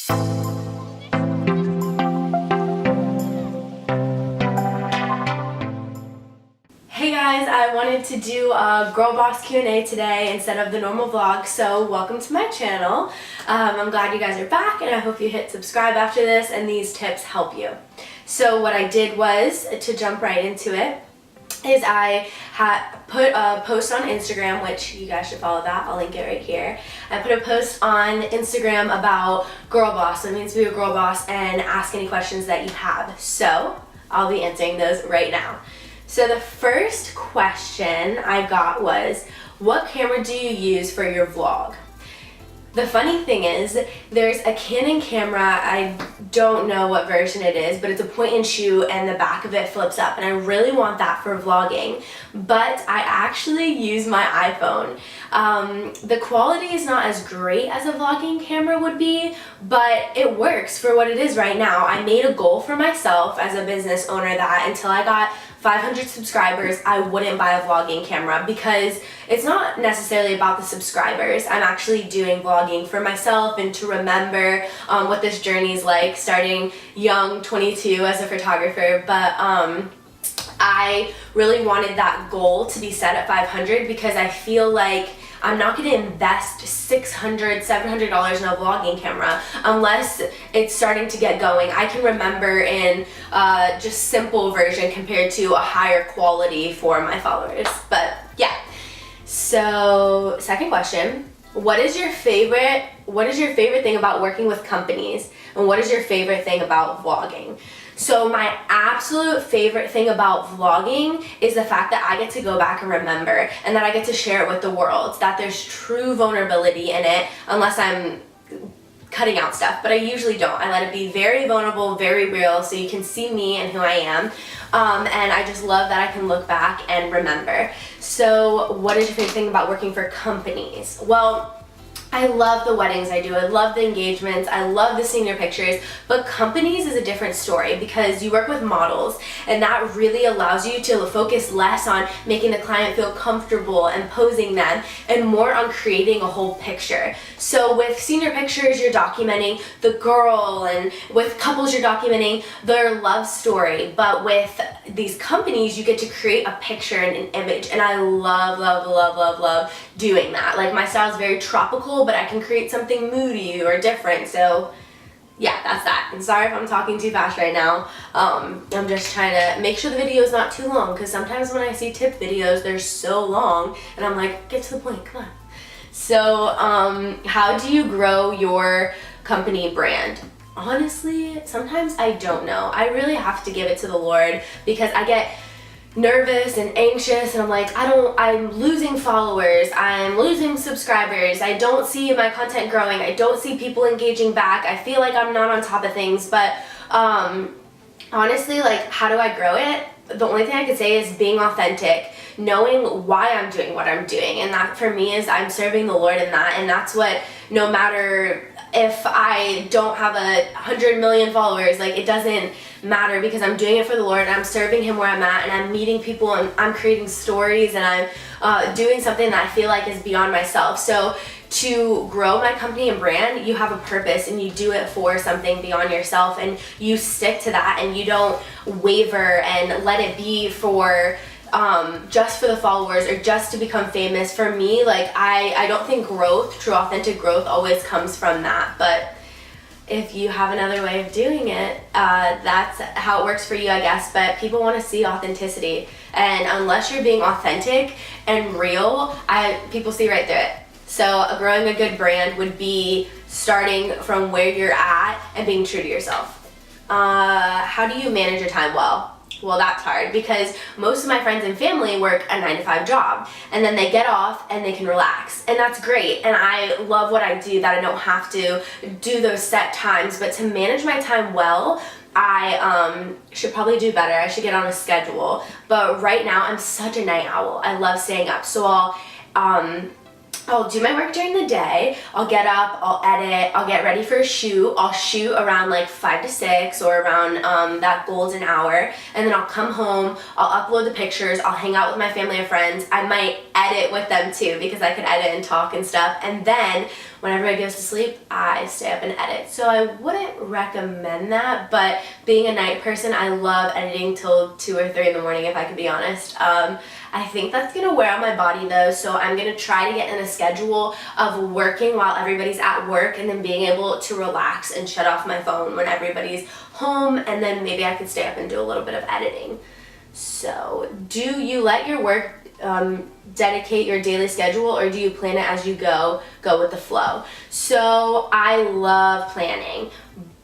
Hey guys, I wanted to do a Girl Boss Q&A today instead of the normal vlog, so welcome to my channel. I'm glad you guys are back and I hope you hit subscribe after this and these tips help you. So what I did was, to jump right into it, is I had put a post on Instagram, which you guys should follow that, I'll link it right here. I put a post on Instagram about girl boss, so it means to be a girl boss, and ask any questions that you have. So I'll be answering those right now. So the first question I got was, what camera do you use for your vlog? The funny thing is, there's a Canon camera, I don't know what version it is, but it's a point and shoot and the back of it flips up, and I really want that for vlogging, but I actually use my iPhone. The quality is not as great as a vlogging camera would be, but it works for what it is right now. I made a goal for myself as a business owner that until I got 500 subscribers, I wouldn't buy a vlogging camera, because it's not necessarily about the subscribers. I'm actually doing vlogging for myself and to remember what this journey is like, starting young, 22 as a photographer, but I really wanted that goal to be set at 500 because I feel like I'm not going to invest $600, $700 in a vlogging camera unless it's starting to get going. I can remember in just simple version compared to a higher quality for my followers. But yeah. So second question, what is your favorite thing about working with companies, and what is your favorite thing about vlogging? So my absolute favorite thing about vlogging is the fact that I get to go back and remember, and that I get to share it with the world, that there's true vulnerability in it, unless I'm cutting out stuff, but I usually don't. I let it be very vulnerable, very real, so you can see me and who I am, and I just love that I can look back and remember. So what is your favorite thing about working for companies? Well, I love the weddings I do, I love the engagements, I love the senior pictures, but companies is a different story because you work with models, and that really allows you to focus less on making the client feel comfortable and posing them, and more on creating a whole picture. So with senior pictures, you're documenting the girl, and with couples, you're documenting their love story, but with these companies, you get to create a picture and an image, and I love, love, love, love, love doing that. Like, my style is very tropical, but I can create something moody or different, so yeah, that's that. And sorry if I'm talking too fast right now. I'm just trying to make sure the video is not too long, because sometimes when I see tip videos, they're so long, and I'm like, get to the point, come on. So, how do you grow your company brand? Honestly, sometimes I don't know. I really have to give it to the Lord, because I get nervous and anxious, and I'm like, I'm losing followers, I'm losing subscribers, I don't see my content growing, I don't see people engaging back, I feel like I'm not on top of things. But honestly, like, how do I grow it? The only thing I could say is being authentic, knowing why I'm doing what I'm doing, and that for me is I'm serving the Lord in that, and that's what, no matter if I don't have 100 million followers, like, it doesn't matter, because I'm doing it for the Lord, and I'm serving Him where I'm at, and I'm meeting people, and I'm creating stories, and I'm doing something that I feel like is beyond myself. So to grow my company and brand, you have a purpose, and you do it for something beyond yourself, and you stick to that, and you don't waver and let it be for just for the followers or just to become famous. For me, like, I don't think growth, true authentic growth, always comes from that, but if you have another way of doing it, that's how it works for you, I guess. But people want to see authenticity, and unless you're being authentic and real, people see right through it. So growing a good brand would be starting from where you're at and being true to yourself. How do you manage your time well? Well, that's hard, because most of my friends and family work a 9-to-5 job, and then they get off and they can relax, and that's great, and I love what I do, that I don't have to do those set times. But to manage my time well, I should probably do better. I should get on a schedule, but right now I'm such a night owl. I love staying up, so I'll do my work during the day, I'll get up, I'll edit, I'll get ready for a shoot, I'll shoot around like 5 to 6 or around that golden hour, and then I'll come home, I'll upload the pictures, I'll hang out with my family and friends, I might edit with them too, because I could edit and talk and stuff. And then when everybody goes to sleep, I stay up and edit. So I wouldn't recommend that, but being a night person, I love editing till 2 or 3 in the morning, if I could be honest. I think that's gonna wear on my body though, so I'm gonna try to get in a schedule of working while everybody's at work, and then being able to relax and shut off my phone when everybody's home, and then maybe I could stay up and do a little bit of editing. So, do you let your work dedicate your daily schedule, or do you plan it as you go with the flow? So, I love planning,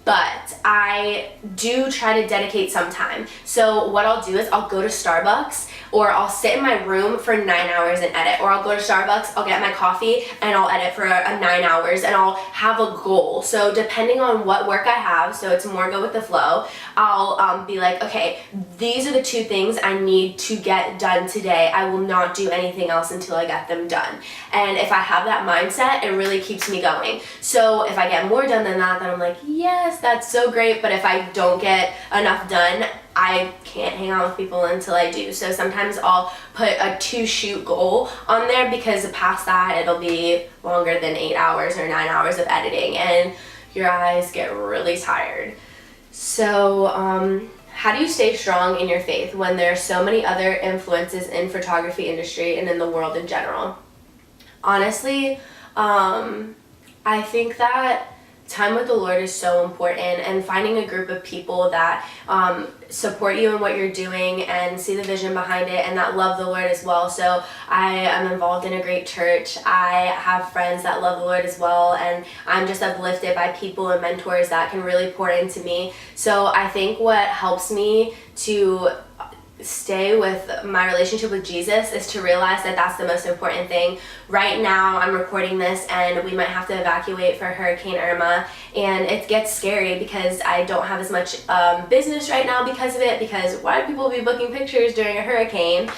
but I do try to dedicate some time. So what I'll do is I'll go to Starbucks, or I'll sit in my room for 9 hours and edit, or I'll go to Starbucks, I'll get my coffee, and I'll edit for 9 hours, and I'll have a goal. So depending on what work I have, so it's more go with the flow, I'll be like, okay, these are the 2 things I need to get done today. I will not do anything else until I get them done. And if I have that mindset, it really keeps me going. So if I get more done than that, then I'm like, yes, that's so great. But if I don't get enough done, I can't hang out with people until I do. So sometimes I'll put a 2-shoot goal on there, because past that it'll be longer than 8 hours or 9 hours of editing, and your eyes get really tired. So how do you stay strong in your faith when there are so many other influences in photography industry and in the world in general? Honestly, I think that time with the Lord is so important, and finding a group of people that support you in what you're doing and see the vision behind it, and that love the Lord as well. So I am involved in a great church. I have friends that love the Lord as well, and I'm just uplifted by people and mentors that can really pour into me. So I think what helps me to stay with my relationship with Jesus is to realize that that's the most important thing. Right now I'm recording this, and we might have to evacuate for Hurricane Irma, and it gets scary because I don't have as much business right now because of it, because why do people be booking pictures during a hurricane?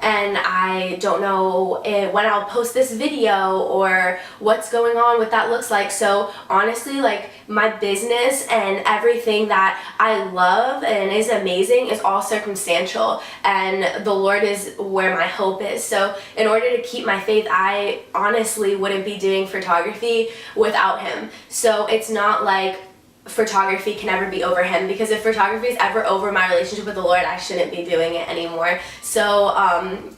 And I don't know when I'll post this video or what's going on, what that looks like. So honestly, like, my business and everything that I love and is amazing is all circumstantial, and the Lord is where my hope is. So in order to keep my faith, I honestly wouldn't be doing photography without Him. So it's not like photography can ever be over Him, because if photography is ever over my relationship with the Lord, I shouldn't be doing it anymore. So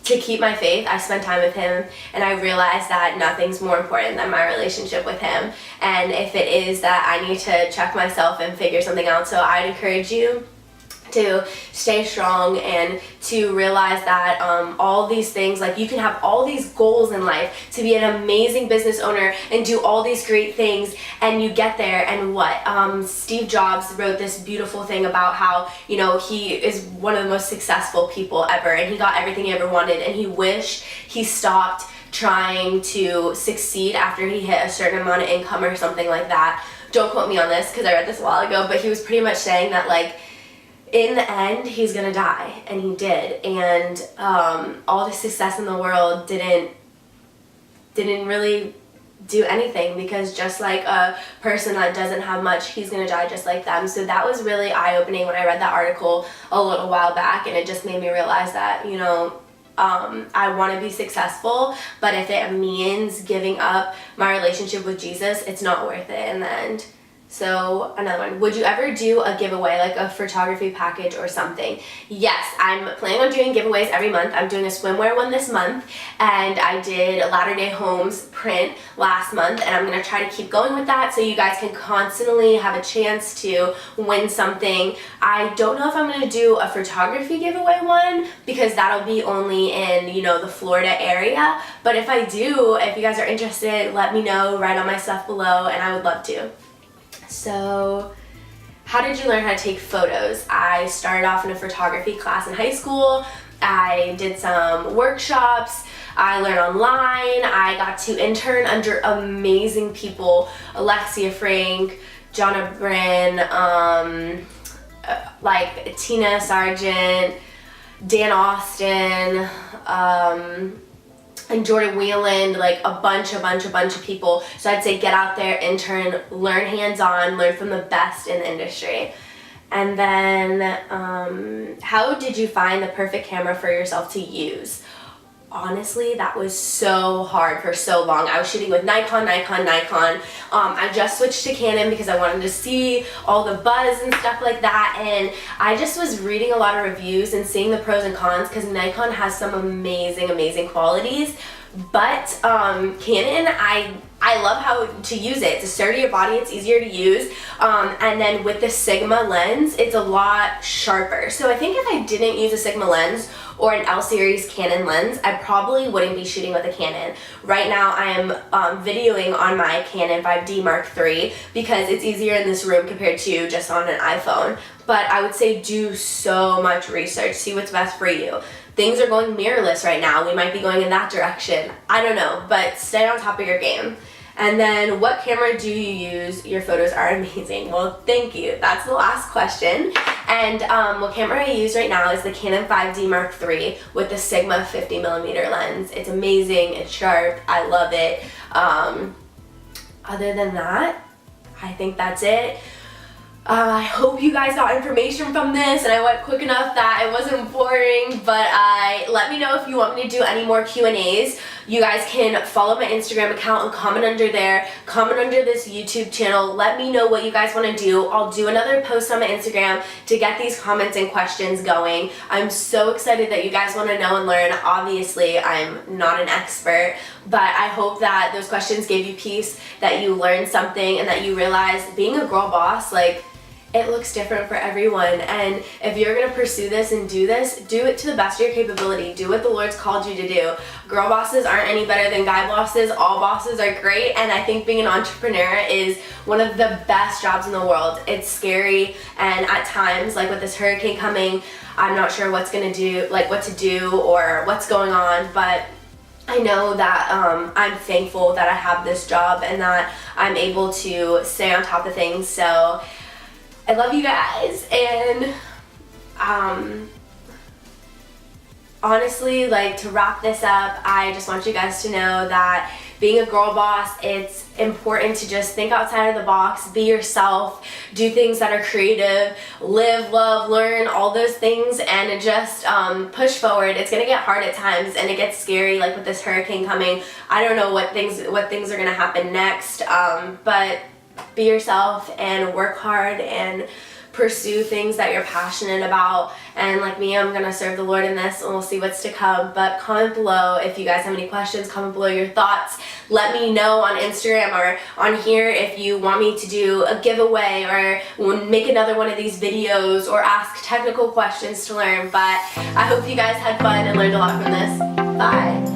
to keep my faith, I spend time with Him, and I realize that nothing's more important than my relationship with Him. And if it is that, I need to check myself and figure something out. So I'd encourage you to stay strong and to realize that all these things, like, you can have all these goals in life to be an amazing business owner and do all these great things, and you get there, and what? Steve Jobs wrote this beautiful thing about how, you know, he is one of the most successful people ever, and he got everything he ever wanted, and he wished he stopped trying to succeed after he hit a certain amount of income or something like that. Don't quote me on this because I read this a while ago, but he was pretty much saying that, like, in the end, he's gonna die, and he did. And all the success in the world didn't really do anything, because just like a person that doesn't have much, he's gonna die just like them. So that was really eye-opening when I read that article a little while back, and it just made me realize that, you know, I want to be successful, but if it means giving up my relationship with Jesus, it's not worth it in the end. So another one, would you ever do a giveaway, like a photography package or something? Yes, I'm planning on doing giveaways every month. I'm doing a swimwear one this month, and I did a Latter-day Homes print last month, and I'm going to try to keep going with that so you guys can constantly have a chance to win something. I don't know if I'm going to do a photography giveaway one, because that'll be only in, you know, the Florida area, but if I do, if you guys are interested, let me know, write on my stuff below, and I would love to. So, how did you learn how to take photos? I started off in a photography class in high school. I did some workshops. I learned online. I got to intern under amazing people: Alexia Frank, Jonna Bryn, like Tina Sargent, Dan Austin, and Jordan Wheeland, like a bunch of people. So I'd say get out there, intern, learn hands-on, learn from the best in the industry. And then how did you find the perfect camera for yourself to use? honestly, that was so hard for so long. I was shooting with Nikon. I just switched to Canon because I wanted to see all the buzz and stuff like that, and I just was reading a lot of reviews and seeing the pros and cons because Nikon has some amazing qualities, but Canon, I love how to use it. It's a sturdier body, it's easier to use, and then with the Sigma lens, it's a lot sharper. So I think if I didn't use a Sigma lens or an L series Canon lens, I probably wouldn't be shooting with a Canon. Right now I am videoing on my Canon 5D Mark III because it's easier in this room compared to just on an iPhone. But I would say do so much research, see what's best for you. Things are going mirrorless right now. We might be going in that direction. I don't know, but stay on top of your game. And then, what camera do you use? Your photos are amazing. Well, thank you. That's the last question. And what camera I use right now is the Canon 5D Mark III with the Sigma 50mm lens. It's amazing. It's sharp. I love it. Other than that, I think that's it. I hope you guys got information from this and I went quick enough that it wasn't boring, but let me know if you want me to do any more Q&As. You guys can follow my Instagram account and comment under there, comment under this YouTube channel. Let me know what you guys want to do. I'll do another post on my Instagram to get these comments and questions going. I'm so excited that you guys want to know and learn. Obviously, I'm not an expert, but I hope that those questions gave you peace, that you learned something, and that you realize being a girl boss, like, it looks different for everyone, and if you're going to pursue this and do this, do it to the best of your capability. Do what the Lord's called you to do. Girl bosses aren't any better than guy bosses. All bosses are great, and I think being an entrepreneur is one of the best jobs in the world. It's scary, and at times, like with this hurricane coming, I'm not sure what to do or what's going on, but I know that I'm thankful that I have this job and that I'm able to stay on top of things. So I love you guys, and honestly, like, to wrap this up, I just want you guys to know that being a girl boss, it's important to just think outside of the box, be yourself, do things that are creative, live, love, learn, all those things, and just push forward. It's gonna get hard at times, and it gets scary, like with this hurricane coming. I don't know what things are gonna happen next, but be yourself and work hard and pursue things that you're passionate about. And like me, I'm gonna serve the Lord in this, and we'll see what's to come. But comment below if you guys have any questions. Comment below your thoughts. Let me know on Instagram or on here if you want me to do a giveaway or make another one of these videos or ask technical questions to learn. But I hope you guys had fun and learned a lot from this. Bye.